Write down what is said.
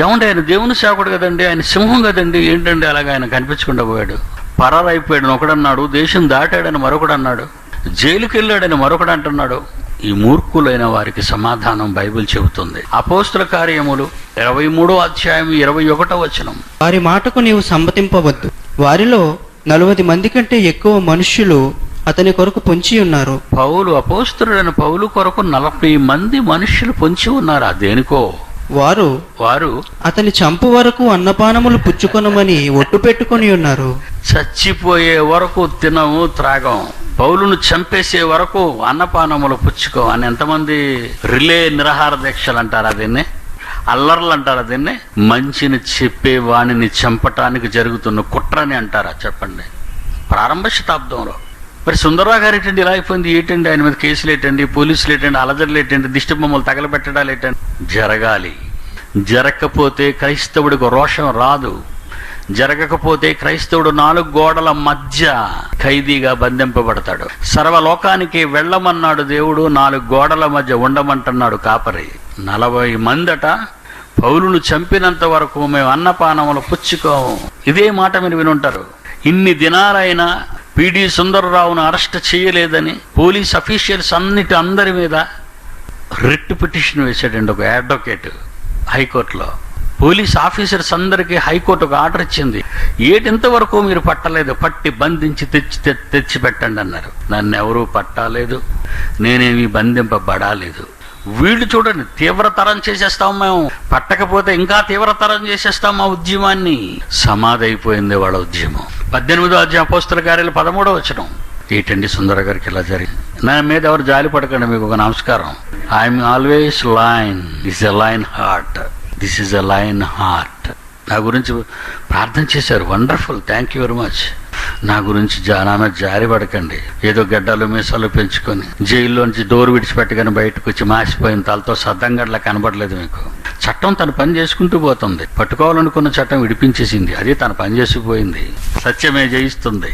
ఏమంటే ఆయన దేవుని సేవకుడు కదండి, ఆయన సింహం కదండి, ఏంటండి అలాగ ఆయన కనిపించకుండా పోయాడు? పరారైపోయాడని ఒకడన్నాడు, దేశం దాటాడని మరొకడు అన్నాడు, జైలుకి వెళ్ళాడని మరొకడు అంటున్నాడు. ఈ మూర్ఖులైన వారికి సమాధానం బైబిల్ చెబుతుంది. అపోస్తుల కార్యములు 23వ అధ్యాయం 21వ వచనం. వారి మాటకు నీవు సమ్మతింపవద్దు, వారిలో 40 మంది కంటే ఎక్కువ మనుష్యులు అతని కొరకు పొంచి ఉన్నారు. అపోస్తులుడైన పౌలు కొరకు 40 మంది మనుష్యులు పొంచి ఉన్నారు. దేనికో వారు అతని చంపు వరకు అన్నపానములు పుచ్చుకొనమని ఒట్టు పెట్టుకొని ఉన్నారు. చచ్చిపోయే వరకు తినము త్రాగం, పౌలును చంపేసే వరకు అన్నపానములు పుచ్చుకో అని ఎంతమంది రిలే నిరాహార దీక్షలు అంటారా దీన్ని? అల్లర్లు అంటారా దీన్ని? మంచిని చెప్పే వాణిని చంపటానికి జరుగుతున్న కుట్రని అంటారా? చెప్పండి. ప్రారంభ శతాబ్దంలో మరి సుందరరావు గారు ఏంటండి ఇలా అయిపోయింది? ఏంటండి ఆయన మీద కేసులు ఏంటండి, పోలీసులు ఏంటండి, అలజడులు ఏంటండి, దిష్టి బొమ్మలు తగలబెట్టడాలు ఏంటండి? జరగాలి. జరగకపోతే క్రైస్తవుడికి రోషం రాదు. జరగకపోతే క్రైస్తవుడు 4 గోడల మధ్య ఖైదీగా బంధింపబడతాడు. సర్వలోకానికి వెళ్ళమన్నాడు దేవుడు, 4 గోడల మధ్య ఉండమంటున్నాడు కాపరి. 40 మందట పౌలును చంపినంత వరకు మేము అన్నపానములు పుచ్చుకోము. ఇదే మాట మీరు వినుంటారు. ఇన్ని దినాలైనా పిడి సుందరరావును అరెస్ట్ చేయలేదని పోలీస్ అఫీషియల్స్ అందరి మీద రిట్ పిటిషన్ వేశాడండి ఒక అడ్వకేట్ హైకోర్టులో. పోలీస్ ఆఫీసర్స్ అందరికీ హైకోర్టు ఒక ఆర్డర్ ఇచ్చింది, ఇంతవరకు మీరు పట్టలేదు, పట్టి బంధించి తెచ్చి పెట్టండి అన్నారు. నన్ను ఎవరూ పట్టలేదు, నేనేమి బంధింపబడాలేదు. వీళ్ళు చూడండి, తీవ్రతరం చేసేస్తాం మేము, పట్టకపోతే ఇంకా తీవ్రతరం చేసేస్తాం మా ఉద్యమాన్ని. సమాధి అయిపోయింది వాళ్ళ ఉద్యమం. 18వ అధ్యాయం అపోస్తల కార్యాలు 13వ వచనం. ఏంటండి సుందర గారికి ఇలా జరిగింది? నా మీద ఎవరు జాలి పడకండి, మీకు ఒక నమస్కారం. I'm always line, this a line heart, this is a line heart. నా గురించి ప్రార్థన చేశారు, wonderful, thank you very much. నా గురించి నా మీద జారి పడకండి. ఏదో గడ్డలు మీసాలు పెంచుకొని జైల్లోంచి డోర్ విడిచిపెట్టగానే బయటకు వచ్చి మాసిపోయిన తలతో సద్దంగడ్లా కనబడలేదు మీకు. చట్టం తన పని చేసుకుంటూ పోతుంది. పట్టుకోవాలనుకున్న చట్టం విడిపించేసింది, అది తన పని చేసిపోయింది. సత్యమే జయిస్తుంది.